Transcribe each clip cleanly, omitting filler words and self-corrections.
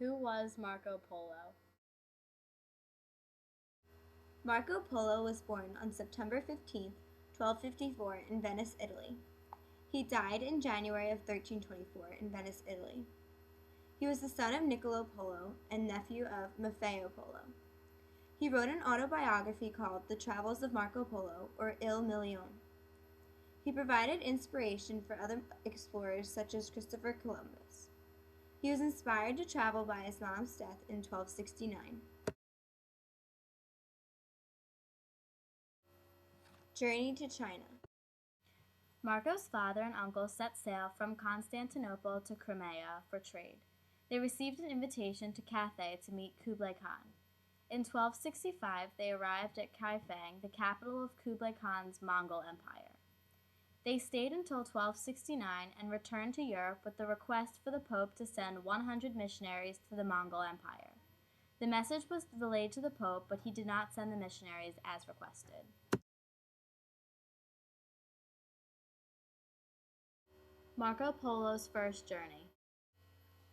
Who was Marco Polo? Marco Polo was born on September 15, 1254, in Venice, Italy. He died in January of 1324 in Venice, Italy. He was the son of Niccolo Polo and nephew of Maffeo Polo. He wrote an autobiography called The Travels of Marco Polo, or Il Milione. He provided inspiration for other explorers such as Christopher Columbus. He was inspired to travel by his mom's death in 1269. Journey to China. Marco's father and uncle set sail from Constantinople to Crimea for trade. They received an invitation to Cathay to meet Kublai Khan. In 1265, they arrived at Kaifeng, the capital of Kublai Khan's Mongol Empire. They stayed until 1269 and returned to Europe with the request for the Pope to send 100 missionaries to the Mongol Empire. The message was relayed to the Pope, but he did not send the missionaries as requested. Marco Polo's first journey.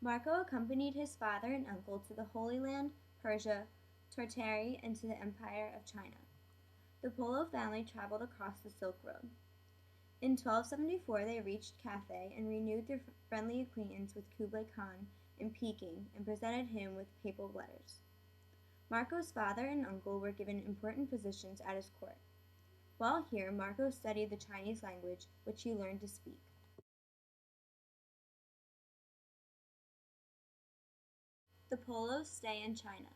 Marco accompanied his father and uncle to the Holy Land, Persia, Tartary, and to the Empire of China. The Polo family traveled across the Silk Road. In 1274, they reached Cathay and renewed their friendly acquaintance with Kublai Khan in Peking and presented him with papal letters. Marco's father and uncle were given important positions at his court. While here, Marco studied the Chinese language, which he learned to speak. The Polos stay in China.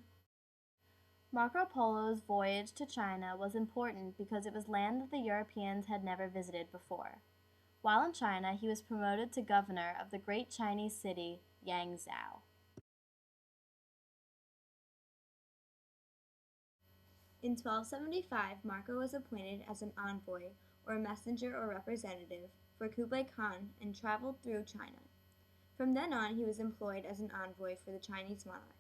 Marco Polo's voyage to China was important because it was land that the Europeans had never visited before. While in China, he was promoted to governor of the great Chinese city, Yangzhou. In 1275, Marco was appointed as an envoy, or messenger or representative, for Kublai Khan and traveled through China. From then on, he was employed as an envoy for the Chinese monarch.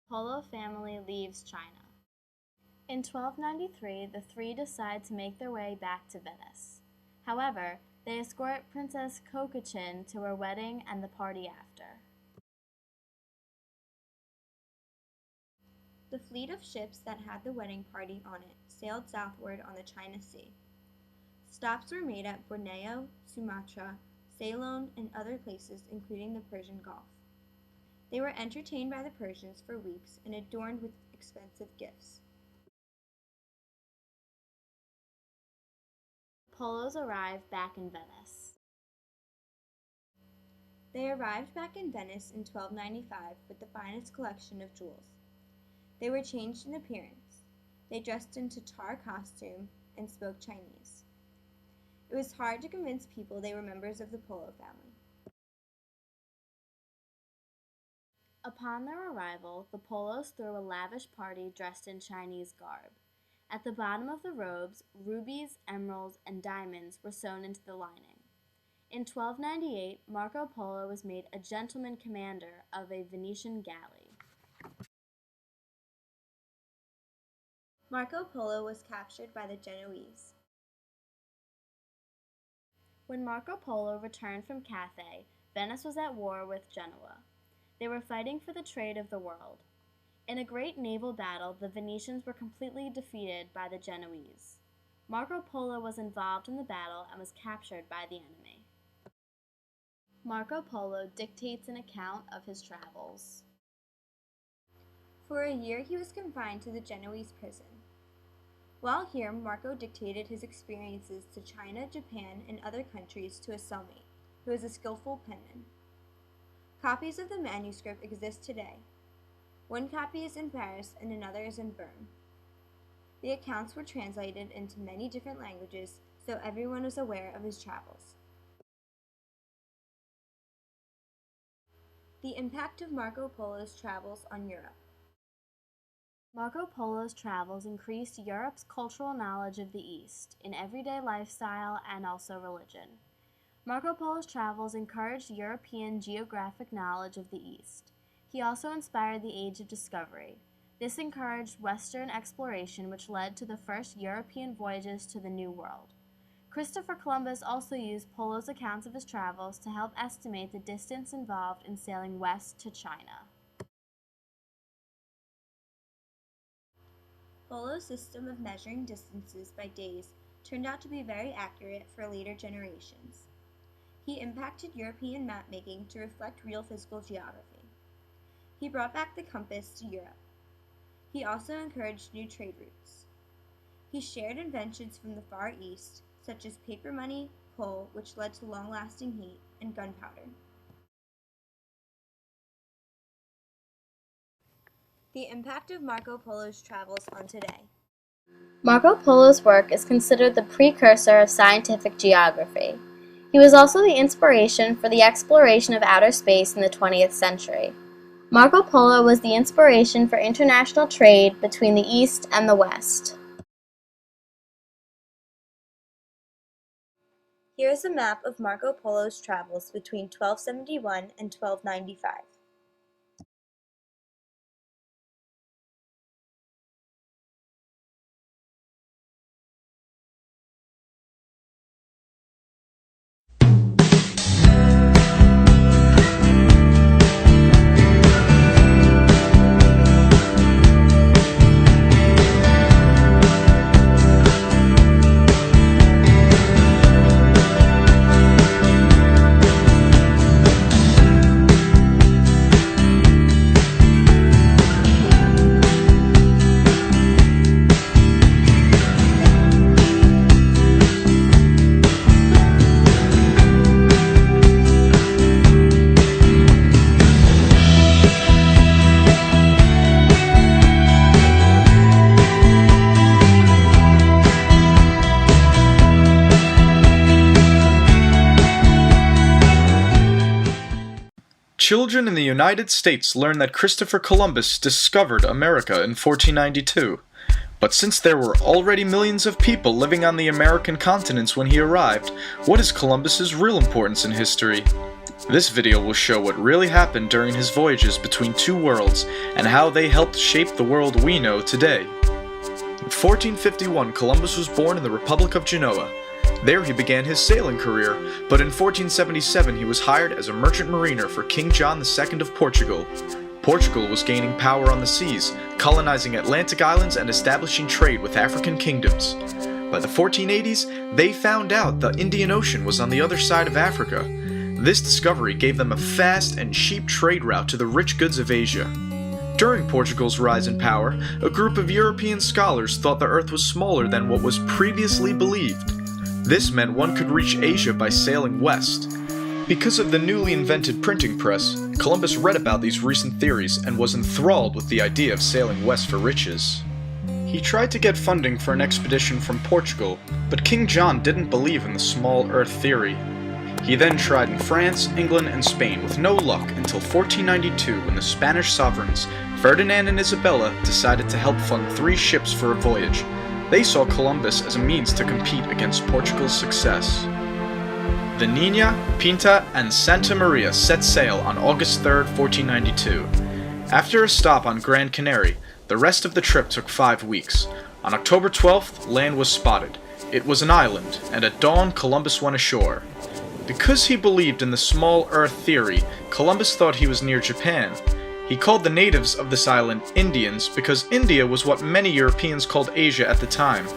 Polo family leaves China. In 1293, the three decide to make their way back to Venice. However, they escort Princess Cocochin to her wedding and the party after. The fleet of ships that had the wedding party on it sailed southward on the China Sea. Stops were made at Borneo, Sumatra, Ceylon, and other places, including the Persian Gulf. They were entertained by the Persians for weeks and adorned with expensive gifts. Polos arrive back in Venice. They arrived back in Venice in 1295 with the finest collection of jewels. They were changed in appearance. They dressed in Tatar costume and spoke Chinese. It was hard to convince people they were members of the Polo family. Upon their arrival, the Polos threw a lavish party dressed in Chinese garb. At the bottom of the robes, rubies, emeralds, and diamonds were sewn into the lining. In 1298, Marco Polo was made a gentleman commander of a Venetian galley. Marco Polo was captured by the Genoese. When Marco Polo returned from Cathay, Venice was at war with Genoa. They were fighting for the trade of the world. In a great naval battle, the Venetians were completely defeated by the Genoese. Marco Polo was involved in the battle and was captured by the enemy. Marco Polo dictates an account of his travels. For a year, he was confined to the Genoese prison. While here, Marco dictated his experiences to China, Japan, and other countries to a cellmate, who was a skillful penman. Copies of the manuscript exist today. One copy is in Paris and another is in Bern. The accounts were translated into many different languages, so everyone was aware of his travels. The impact of Marco Polo's travels on Europe. Marco Polo's travels increased Europe's cultural knowledge of the East, in everyday lifestyle and also religion. Marco Polo's travels encouraged European geographic knowledge of the East. He also inspired the Age of Discovery. This encouraged Western exploration, which led to the first European voyages to the New World. Christopher Columbus also used Polo's accounts of his travels to help estimate the distance involved in sailing west to China. Polo's system of measuring distances by days turned out to be very accurate for later generations. He impacted European map-making to reflect real physical geography. He brought back the compass to Europe. He also encouraged new trade routes. He shared inventions from the Far East, such as paper money, coal, which led to long-lasting heat, and gunpowder. The impact of Marco Polo's travels on today. Marco Polo's work is considered the precursor of scientific geography. He was also the inspiration for the exploration of outer space in the 20th century. Marco Polo was the inspiration for international trade between the East and the West. Here is a map of Marco Polo's travels between 1271 and 1295. Children in the United States learn that Christopher Columbus discovered America in 1492. But since there were already millions of people living on the American continents when he arrived, what is Columbus's real importance in history? This video will show what really happened during his voyages between two worlds and how they helped shape the world we know today. In 1451, Columbus was born in the Republic of Genoa. There he began his sailing career, but in 1477 he was hired as a merchant mariner for King John II of Portugal. Portugal was gaining power on the seas, colonizing Atlantic islands and establishing trade with African kingdoms. By the 1480s, they found out the Indian Ocean was on the other side of Africa. This discovery gave them a fast and cheap trade route to the rich goods of Asia. During Portugal's rise in power, a group of European scholars thought the Earth was smaller than what was previously believed. This meant one could reach Asia by sailing west. Because of the newly invented printing press, Columbus read about these recent theories and was enthralled with the idea of sailing west for riches. He tried to get funding for an expedition from Portugal, but King John didn't believe in the small Earth theory. He then tried in France, England, and Spain with no luck until 1492 when the Spanish sovereigns, Ferdinand and Isabella, decided to help fund 3 ships for a voyage. They saw Columbus as a means to compete against Portugal's success. The Niña, Pinta, and Santa Maria set sail on August 3, 1492. After a stop on Gran Canaria, the rest of the trip took 5 weeks. On October 12th, land was spotted. It was an island, and at dawn Columbus went ashore. Because he believed in the small Earth theory, Columbus thought he was near Japan. He called the natives of this island Indians because India was what many Europeans called Asia at the time,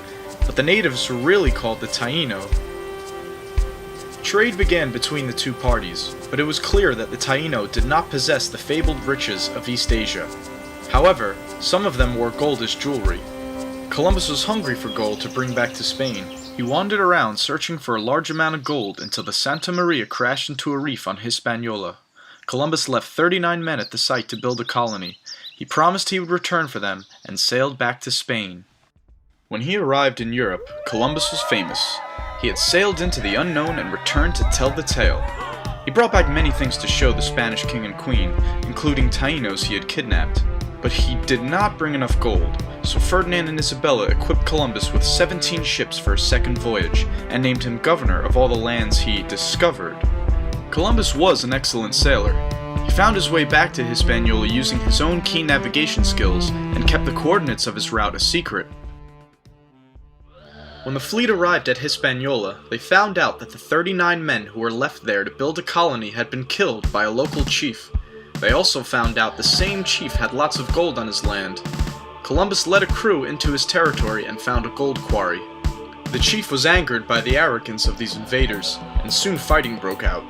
but the natives were really called the Taino. Trade began between the two parties, but it was clear that the Taino did not possess the fabled riches of East Asia. However, some of them wore gold as jewelry. Columbus was hungry for gold to bring back to Spain. He wandered around searching for a large amount of gold until the Santa Maria crashed into a reef on Hispaniola. Columbus left 39 men at the site to build a colony. He promised he would return for them and sailed back to Spain. When he arrived in Europe, Columbus was famous. He had sailed into the unknown and returned to tell the tale. He brought back many things to show the Spanish king and queen, including Tainos he had kidnapped. But he did not bring enough gold, so Ferdinand and Isabella equipped Columbus with 17 ships for his second voyage, and named him governor of all the lands he discovered. Columbus was an excellent sailor. He found his way back to Hispaniola using his own keen navigation skills and kept the coordinates of his route a secret. When the fleet arrived at Hispaniola, they found out that the 39 men who were left there to build a colony had been killed by a local chief. They also found out the same chief had lots of gold on his land. Columbus led a crew into his territory and found a gold quarry. The chief was angered by the arrogance of these invaders, and soon fighting broke out.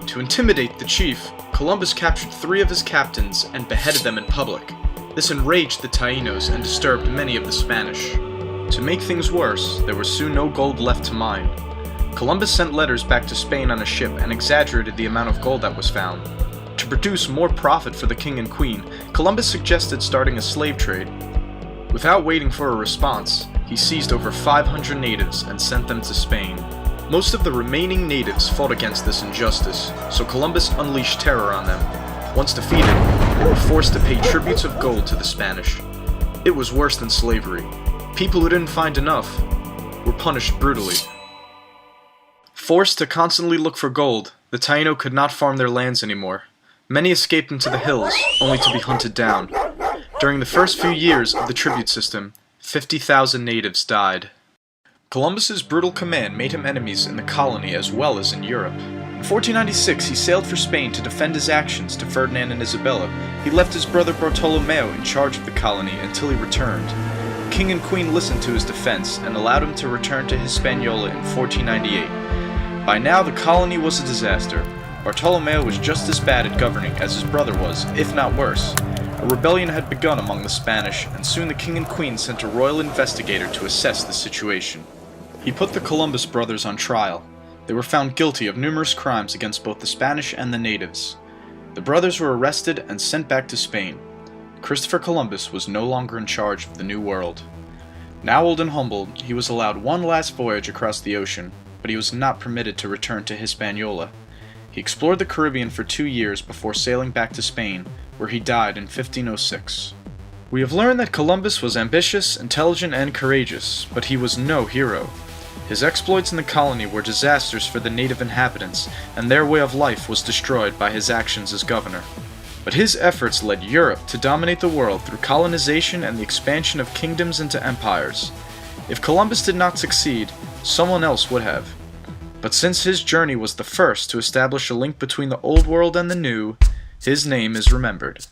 To intimidate the chief, Columbus captured 3 of his captains and beheaded them in public. This enraged the Taínos and disturbed many of the Spanish. To make things worse, there was soon no gold left to mine. Columbus sent letters back to Spain on a ship and exaggerated the amount of gold that was found. To produce more profit for the king and queen, Columbus suggested starting a slave trade. Without waiting for a response, he seized over 500 natives and sent them to Spain. Most of the remaining natives fought against this injustice, so Columbus unleashed terror on them. Once defeated, they were forced to pay tributes of gold to the Spanish. It was worse than slavery. People who didn't find enough were punished brutally. Forced to constantly look for gold, the Taíno could not farm their lands anymore. Many escaped into the hills, only to be hunted down. During the first few years of the tribute system, 50,000 natives died. Columbus's brutal command made him enemies in the colony as well as in Europe. In 1496, he sailed for Spain to defend his actions to Ferdinand and Isabella. He left his brother Bartolomeo in charge of the colony until he returned. The king and queen listened to his defense and allowed him to return to Hispaniola in 1498. By now, the colony was a disaster. Bartolomeo was just as bad at governing as his brother was, if not worse. A rebellion had begun among the Spanish, and soon the king and queen sent a royal investigator to assess the situation. He put the Columbus brothers on trial. They were found guilty of numerous crimes against both the Spanish and the natives. The brothers were arrested and sent back to Spain. Christopher Columbus was no longer in charge of the New World. Now old and humbled, he was allowed one last voyage across the ocean, but he was not permitted to return to Hispaniola. He explored the Caribbean for 2 years before sailing back to Spain, where he died in 1506. We have learned that Columbus was ambitious, intelligent, and courageous, but he was no hero. His exploits in the colony were disasters for the native inhabitants, and their way of life was destroyed by his actions as governor. But his efforts led Europe to dominate the world through colonization and the expansion of kingdoms into empires. If Columbus did not succeed, someone else would have. But since his journey was the first to establish a link between the old world and the new, his name is remembered.